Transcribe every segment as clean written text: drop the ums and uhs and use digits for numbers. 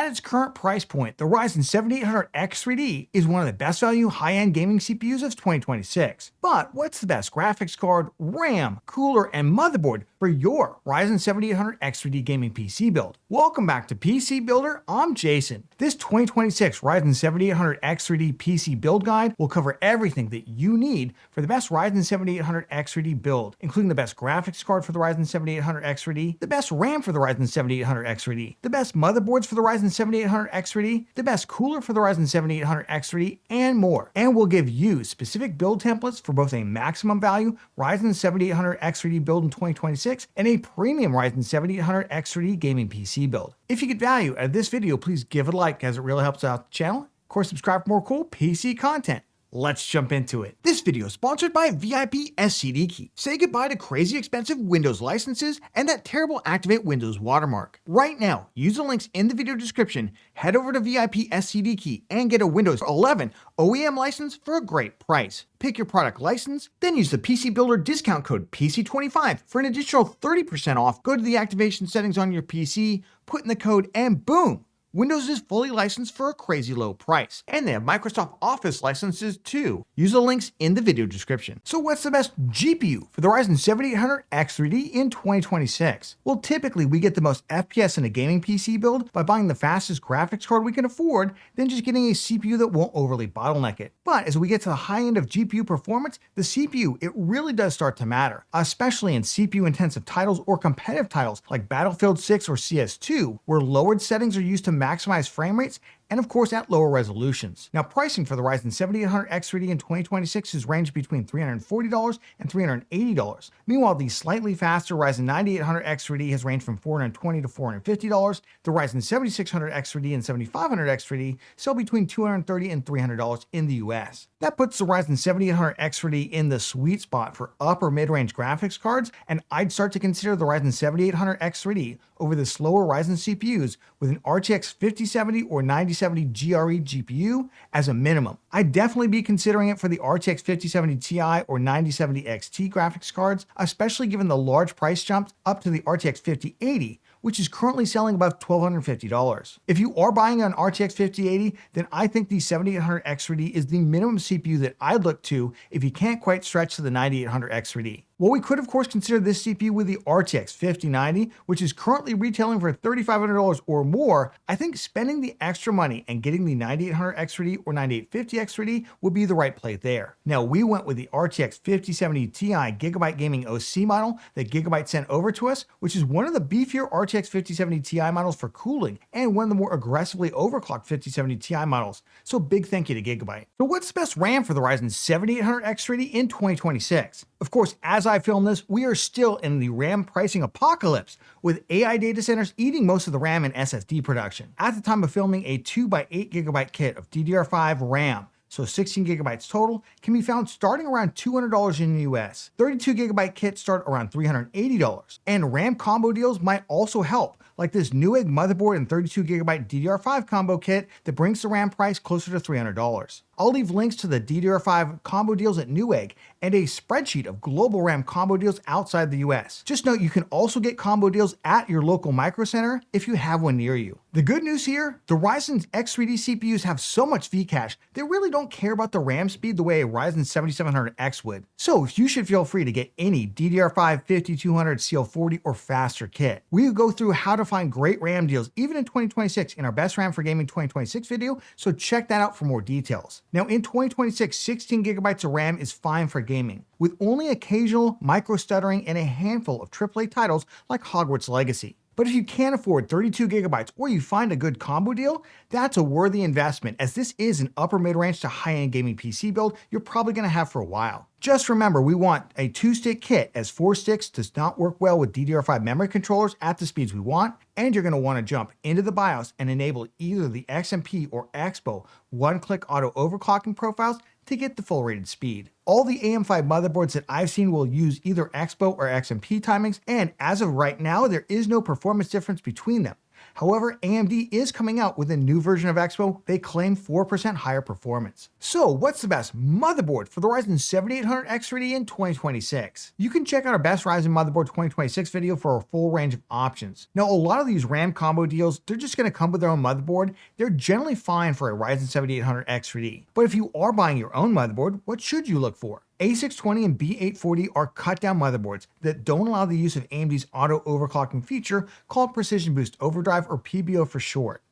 At its current price point, the Ryzen 7800X3D is one of the best value high-end gaming CPUs of 2026. But what's the best graphics card, RAM, cooler, and motherboard for your Ryzen 7800X3D gaming PC build? Welcome back to PC Builder, I'm Jason. This 2026 Ryzen 7800X3D PC build guide will cover everything that you need for the best Ryzen 7800X3D build, including the best graphics card for the Ryzen 7800X3D, the best RAM for the Ryzen 7800X3D, the best motherboards for the Ryzen 7800X3D, the best cooler for the Ryzen 7800X3D, and more. And we'll give you specific build templates for both a maximum value Ryzen 7800X3D build in 2026 and a premium Ryzen 7800X3D gaming PC build. If you get value out of this video, please give it a like as it really helps out the channel. Of course, subscribe for more cool PC content. Let's jump into it. This video is sponsored by VIP SCD Key. Say goodbye to crazy expensive Windows licenses and that terrible Activate Windows watermark. Right now, use the links in the video description, head over to VIP SCD Key and get a Windows 11 OEM license for a great price. Pick your product license, then use the PC Builder discount code PC25 for an additional 30% off. Go to the activation settings on your PC, put in the code, and boom! Windows is fully licensed for a crazy low price. And they have Microsoft Office licenses too. Use the links in the video description. So what's the best GPU for the Ryzen 7800X3D in 2026? Well, typically we get the most FPS in a gaming PC build by buying the fastest graphics card we can afford, then just getting a CPU that won't overly bottleneck it. But as we get to the high end of GPU performance, the CPU, it really does start to matter, especially in CPU intensive titles or competitive titles like Battlefield 6 or CS2, where lowered settings are used to maximize frame rates and of course at lower resolutions. Now, pricing for the Ryzen 7800X3D in 2026 has ranged between $340 and $380. Meanwhile, the slightly faster Ryzen 9800X3D has ranged from $420 to $450. The Ryzen 7600X3D and 7500X3D sell between $230 and $300 in the US. That puts the Ryzen 7800X3D in the sweet spot for upper mid-range graphics cards, and I'd start to consider the Ryzen 7800X3D over the slower Ryzen CPUs with an RTX 5070 or 9070 GRE GPU as a minimum. I'd definitely be considering it for the RTX 5070 Ti or 9070 XT graphics cards, especially given the large price jumps up to the RTX 5080, which is currently selling above $1,250. If you are buying an RTX 5080, then I think the 7800X3D is the minimum CPU that I'd look to if you can't quite stretch to the 9800X3D. Well, we could of course consider this CPU with the RTX 5090, which is currently retailing for $3,500 or more. I think spending the extra money and getting the 9800X3D or 9850X3D would be the right play there. Now, we went with the RTX 5070 Ti Gigabyte Gaming OC model that Gigabyte sent over to us, which is one of the beefier RTX 5070 Ti models for cooling and one of the more aggressively overclocked 5070 Ti models. So big thank you to Gigabyte. So what's the best RAM for the Ryzen 7800X3D in 2026? Of course, as I film this, we are still in the RAM pricing apocalypse, with AI data centers eating most of the RAM and SSD production. At the time of filming, a 2x8GB kit of DDR5 RAM, so 16 gigabytes total, can be found starting around $200 in the US. 32GB kits start around $380. And RAM combo deals might also help, like this Newegg motherboard and 32GB DDR5 combo kit that brings the RAM price closer to $300. I'll leave links to the DDR5 combo deals at Newegg and a spreadsheet of global RAM combo deals outside the US. Just note you can also get combo deals at your local micro center if you have one near you. The good news here, the Ryzen X3D CPUs have so much Vcache, they really don't care about the RAM speed the way a Ryzen 7700X would. So you should feel free to get any DDR5 5200 CL40 or faster kit. We will go through how to find great RAM deals even in 2026 in our Best RAM for Gaming 2026 video, so check that out for more details. Now in 2026, 16 gigabytes of RAM is fine for gaming, with only occasional micro stuttering and a handful of AAA titles like Hogwarts Legacy. But if you can't afford 32 gigabytes or you find a good combo deal, that's a worthy investment, as this is an upper mid-range to high-end gaming PC build you're probably going to have for a while. Just remember, we want a 2-stick kit, as 4 sticks does not work well with DDR5 memory controllers at the speeds we want, and you're going to want to jump into the BIOS and enable either the XMP or Expo one-click auto overclocking profiles to get the full rated speed. All the AM5 motherboards that I've seen will use either Expo or XMP timings, and as of right now, there is no performance difference between them. However, AMD is coming out with a new version of Expo they claim 4% higher performance. So what's the best motherboard for the Ryzen 7800X3D in 2026? You can check out our best Ryzen motherboard 2026 video for a full range of options. Now, a lot of these RAM combo deals, they're just going to come with their own motherboard. They're generally fine for a Ryzen 7800X3D. But if you are buying your own motherboard, what should you look for? A620 and B840 are cut-down motherboards that don't allow the use of AMD's auto overclocking feature called Precision Boost Overdrive, or PBO for short.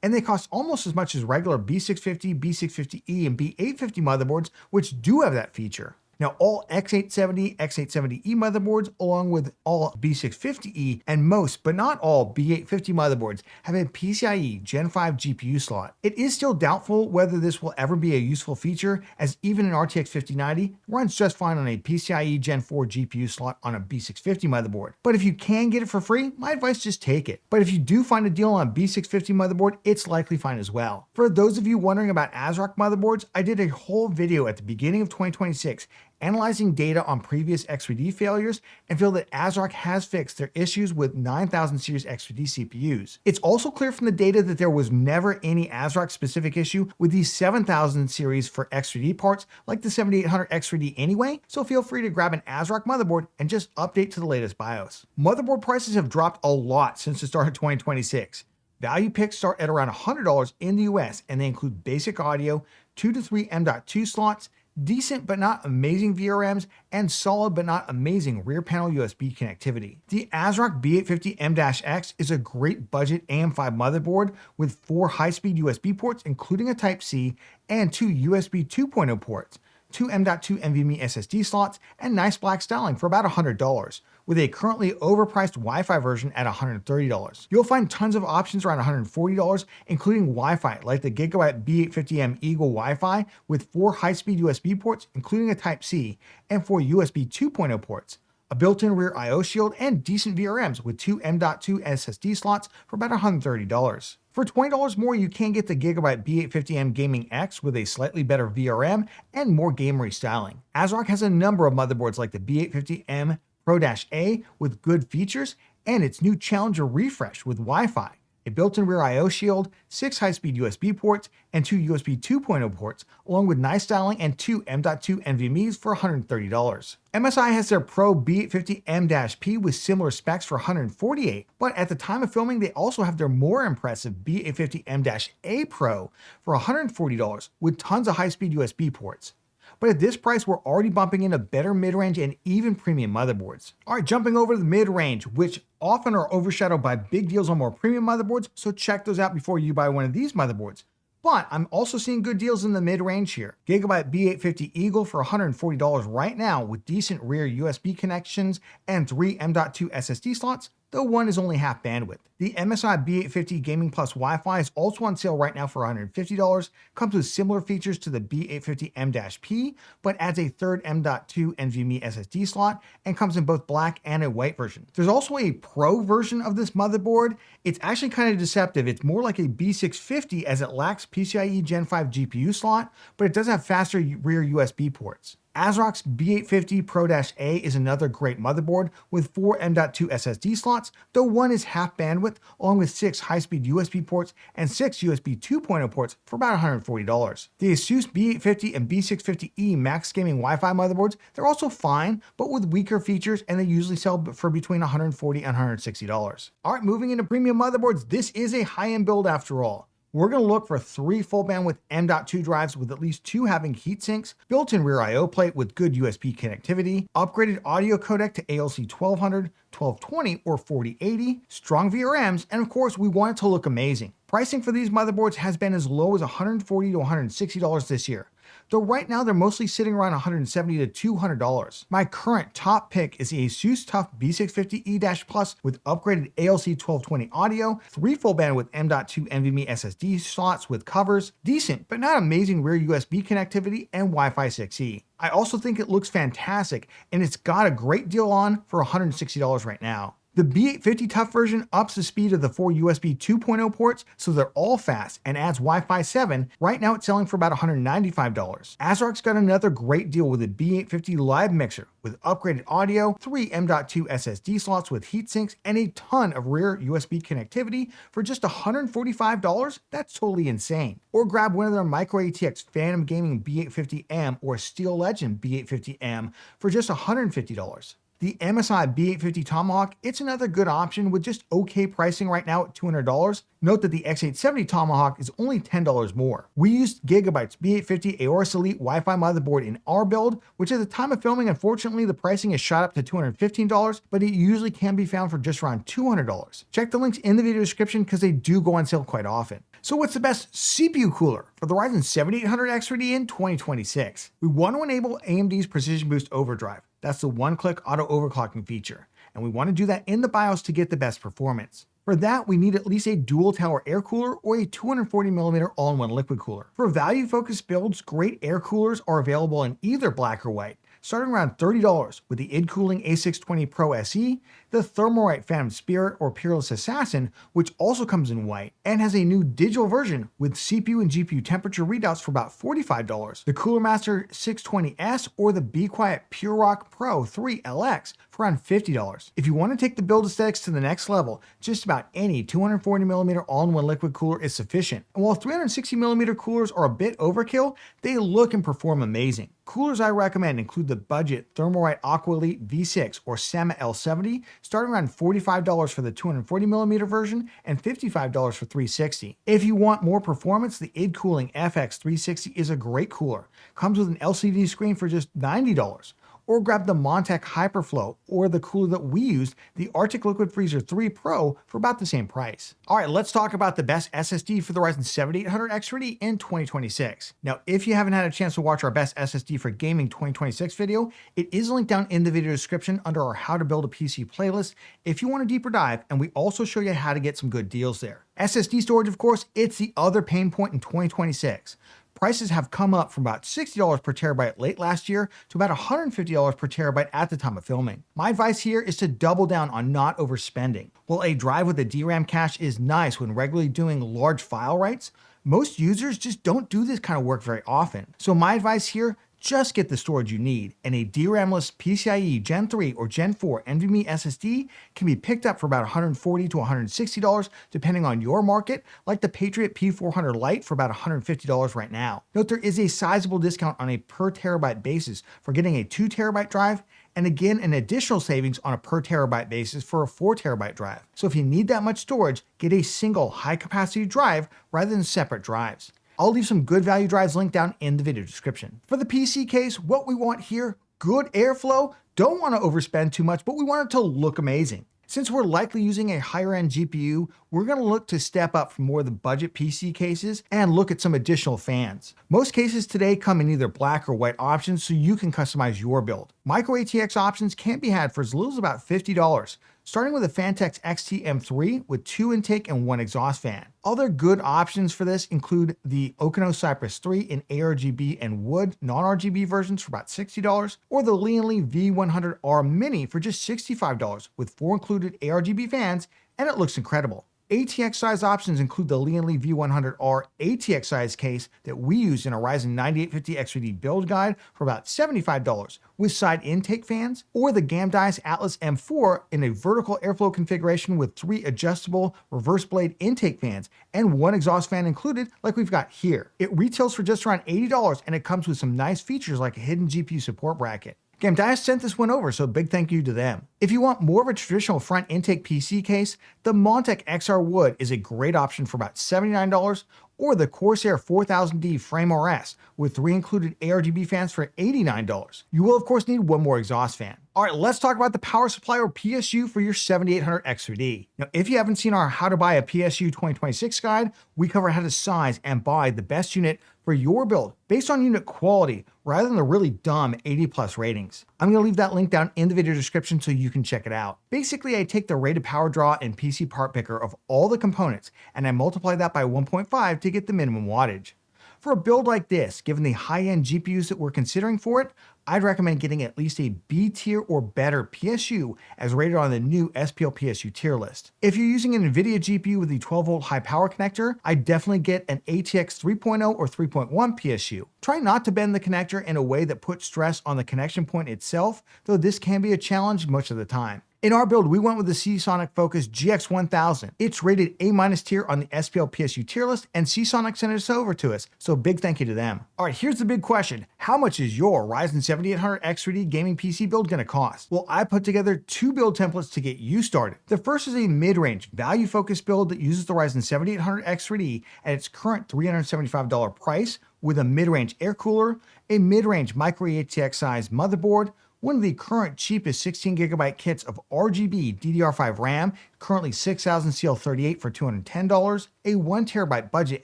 And they cost almost as much as regular B650, B650E, and B850 motherboards, which do have that feature. Now, all X870, X870E motherboards, along with all B650E and most, but not all, B850 motherboards have a PCIe Gen 5 GPU slot. It is still doubtful whether this will ever be a useful feature, as even an RTX 5090 runs just fine on a PCIe Gen 4 GPU slot on a B650 motherboard. But if you can get it for free, my advice, just take it. But if you do find a deal on a B650 motherboard, it's likely fine as well. For those of you wondering about ASRock motherboards, I did a whole video at the beginning of 2026 analyzing data on previous X3D failures and feel that ASRock has fixed their issues with 9000 series X3D CPUs. It's also clear from the data that there was never any ASRock specific issue with these 7000 series for X3D parts like the 7800X3D anyway, so feel free to grab an ASRock motherboard and just update to the latest BIOS. Motherboard prices have dropped a lot since the start of 2026. Value picks start at around $100 in the US, and they include basic audio, 2 to 3 M.2 slots, decent but not amazing VRMs, and solid but not amazing rear panel USB connectivity. The ASRock B850M-X is a great budget AM5 motherboard with 4 high-speed USB ports, including a Type-C, and 2 USB 2.0 ports, 2 M.2 NVMe SSD slots, and nice black styling for about $100, with a currently overpriced Wi-Fi version at $130. You'll find tons of options around $140, including Wi-Fi like the Gigabyte B850M Eagle Wi-Fi with 4 high-speed USB ports, including a Type-C, and 4 USB 2.0 ports, a built-in rear I/O shield, and decent VRMs with 2 M.2 SSD slots for about $130. For $20 more, you can get the Gigabyte B850M Gaming X with a slightly better VRM and more gamery styling. ASRock has a number of motherboards like the B850M Pro-A with good features, and its new Challenger refresh with Wi-Fi, a built-in rear I/O shield, 6 high-speed USB ports, and 2 USB 2.0 ports, along with nice styling and 2 M.2 NVMe's for $130. MSI has their Pro B850M-P with similar specs for $148, but at the time of filming, they also have their more impressive B850M-A Pro for $140 with tons of high-speed USB ports. But at this price, we're already bumping into better mid-range and even premium motherboards. All right, jumping over to the mid-range, which often are overshadowed by big deals on more premium motherboards, so check those out before you buy one of these motherboards. But I'm also seeing good deals in the mid-range here. Gigabyte B850 Eagle for $140 right now with decent rear USB connections and 3 M.2 SSD slots, though one is only half bandwidth. The MSI B850 Gaming Plus Wi-Fi is also on sale right now for $150, comes with similar features to the B850M-P, but adds a third M.2 NVMe SSD slot, and comes in both black and a white version. There's also a Pro version of this motherboard. It's actually kind of deceptive. It's more like a B650 as it lacks PCIe Gen 5 GPU slot, but it does have faster rear USB ports. ASRock's B850 Pro-A is another great motherboard with 4 M.2 SSD slots, though one is half bandwidth, along with 6 high-speed USB ports and 6 USB 2.0 ports for about $140. The Asus B850 and B650E Max Gaming Wi-Fi motherboards, they're also fine, but with weaker features, and they usually sell for between $140 and $160. All right, moving into premium motherboards, this is a high-end build after all. We're going to look for 3 full bandwidth M.2 drives with at least 2 having heat sinks, built-in rear I/O plate with good USB connectivity, upgraded audio codec to ALC 1200, 1220, or 4080, strong VRMs, and of course we want it to look amazing. Pricing for these motherboards has been as low as $140 to $160 this year, though right now they're mostly sitting around $170 to $200. My current top pick is the Asus TUF B650E Plus with upgraded ALC 1220 audio, 3 full bandwidth M.2 NVMe SSD slots with covers, decent but not amazing rear USB connectivity, and Wi-Fi 6E. I also think it looks fantastic, and it's got a great deal on for $160 right now. The B850 Tough version ups the speed of the 4 USB 2.0 ports so they're all fast and adds Wi-Fi 7. Right now it's selling for about $195. ASRock's got another great deal with the B850 Live Mixer with upgraded audio, 3 M.2 SSD slots with heat sinks, and a ton of rear USB connectivity for just $145. That's totally insane. Or grab one of their Micro ATX Phantom Gaming B850M or Steel Legend B850M for just $150. The MSI B850 Tomahawk, it's another good option with just okay pricing right now at $200. Note that the X870 Tomahawk is only $10 more. We used Gigabyte's B850 Aorus Elite Wi-Fi motherboard in our build, which at the time of filming, unfortunately, the pricing is shot up to $215, but it usually can be found for just around $200. Check the links in the video description because they do go on sale quite often. So what's the best CPU cooler for the Ryzen 7800X3D in 2026? We want to enable AMD's Precision Boost Overdrive. That's the one-click auto overclocking feature, and we want to do that in the BIOS to get the best performance. For that, we need at least a dual tower air cooler or a 240mm all-in-one liquid cooler. For value-focused builds, great air coolers are available in either black or white, starting around $30 with the id Cooling A620 Pro SE, the Thermalright Phantom Spirit or Peerless Assassin, which also comes in white, and has a new digital version with CPU and GPU temperature readouts for about $45, the Cooler Master 620S or the Be Quiet Pure Rock Pro 3 LX for around $50. If you want to take the build aesthetics to the next level, just about any 240mm all-in-one liquid cooler is sufficient. And while 360mm coolers are a bit overkill, they look and perform amazing. Coolers I recommend include the budget Thermalright Aqua Elite V6 or SEMA L70, starting around $45 for the 240mm version and $55 for 360. If you want more performance, the id Cooling FX360 is a great cooler. Comes with an LCD screen for just $90. Or grab the Montech Hyperflow or the cooler that we used, the Arctic Liquid Freezer 3 Pro, for about the same price. All right, let's talk about the best SSD for the Ryzen 7800X3D in 2026. Now, if you haven't had a chance to watch our best SSD for gaming 2026 video, it is linked down in the video description under our How to Build a PC playlist if you want a deeper dive, and we also show you how to get some good deals there. SSD storage, of course, it's the other pain point in 2026. Prices have come up from about $60 per terabyte late last year to about $150 per terabyte at the time of filming. My advice here is to double down on not overspending. While a drive with a DRAM cache is nice when regularly doing large file writes, most users just don't do this kind of work very often. So my advice here, just get the storage you need, and a DRAM-less PCIe Gen 3 or Gen 4 NVMe SSD can be picked up for about $140 to $160 depending on your market, like the Patriot P400 Lite for about $150 right now. Note there is a sizable discount on a per terabyte basis for getting a 2 terabyte drive, and again an additional savings on a per terabyte basis for a 4 terabyte drive. So if you need that much storage, get a single high capacity drive rather than separate drives. I'll leave some good value drives linked down in the video description. For the PC case, what we want here, good airflow, don't want to overspend too much, but we want it to look amazing. Since we're likely using a higher end GPU, we're going to look to step up from more of the budget PC cases and look at some additional fans. Most cases today come in either black or white options, so you can customize your build. Micro ATX options can be had for as little as about $50. Starting with a Fantex XT-M3 with 2 intake and 1 exhaust fan. Other good options for this include the Okino Cypress 3 in ARGB and wood non-RGB versions for about $60, or the Lianli V100R Mini for just $65 with 4 included ARGB fans, and it looks incredible. ATX size options include the Lianli V100R ATX size case that we used in a Ryzen 7800X3D build guide for about $75 with side intake fans, or the Gamdice Atlas M4 in a vertical airflow configuration with 3 adjustable reverse blade intake fans and 1 exhaust fan included like we've got here. It retails for just around $80 and it comes with some nice features like a hidden GPU support bracket. Gamdice sent this one over, so big thank you to them. If you want more of a traditional front intake PC case, the Montech XR Wood is a great option for about $79, or the Corsair 4000D Frame RS with 3 included ARGB fans for $89. You will of course need 1 more exhaust fan. All right, let's talk about the power supply or PSU for your 7800X3D. Now, if you haven't seen our How to Buy a PSU 2026 guide, we cover how to size and buy the best unit for your build based on unit quality rather than the really dumb 80+ ratings. I'm going to leave that link down in the video description so you can check it out. Basically, I take the rated power draw and PC part picker of all the components and I multiply that by 1.5 to get the minimum wattage. For a build like this, given the high-end GPUs that we're considering for it, I'd recommend getting at least a B tier or better PSU as rated on the new SPL PSU tier list. If you're using an NVIDIA GPU with the 12-volt high power connector, I'd definitely get an ATX 3.0 or 3.1 PSU. Try not to bend the connector in a way that puts stress on the connection point itself, though this can be a challenge much of the time. In our build, we went with the Seasonic Focus GX1000. It's rated A- tier on the SPL PSU tier list, and Seasonic sent us over to us, so big thank you to them. All right, here's the big question. How much is your Ryzen 7800X3D gaming PC build gonna cost? Well, I put together 2 build templates to get you started. The first is a mid-range, value-focused build that uses the Ryzen 7800X3D at its current $375 price with a mid-range air cooler, a mid-range micro ATX size motherboard, one of the current cheapest 16GB kits of RGB DDR5 RAM, currently 6000 CL38 for $210, a 1TB budget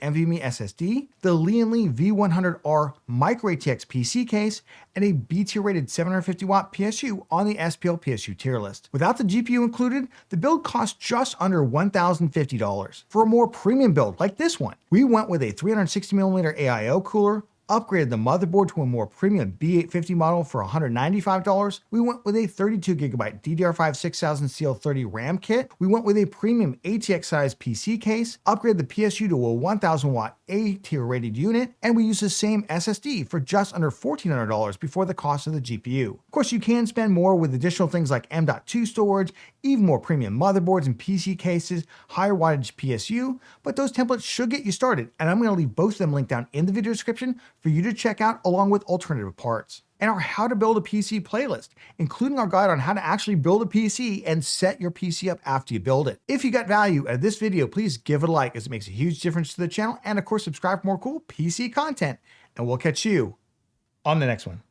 NVMe SSD, the Lianli V100R micro ATX PC case, and a B-tier rated 750W PSU on the SPL PSU tier list. Without the GPU included, the build costs just under $1,050. For a more premium build like this one, we went with a 360mm AIO cooler, upgraded the motherboard to a more premium B850 model for $195. We went with a 32GB DDR5 6000 CL30 RAM kit. We went with a premium ATX size PC case, upgraded the PSU to a 1000W A-tier rated unit, and we used the same SSD for just under $1,400 before the cost of the GPU. Of course, you can spend more with additional things like M.2 storage, even more premium motherboards and PC cases, higher wattage PSU, but those templates should get you started, and I'm going to leave both of them linked down in the video description for you to check out along with alternative parts. And our How to Build a PC playlist, including our guide on how to actually build a PC and set your PC up after you build it. If you got value out of this video, please give it a like as it makes a huge difference to the channel, and of course subscribe for more cool PC content, and we'll catch you on the next one.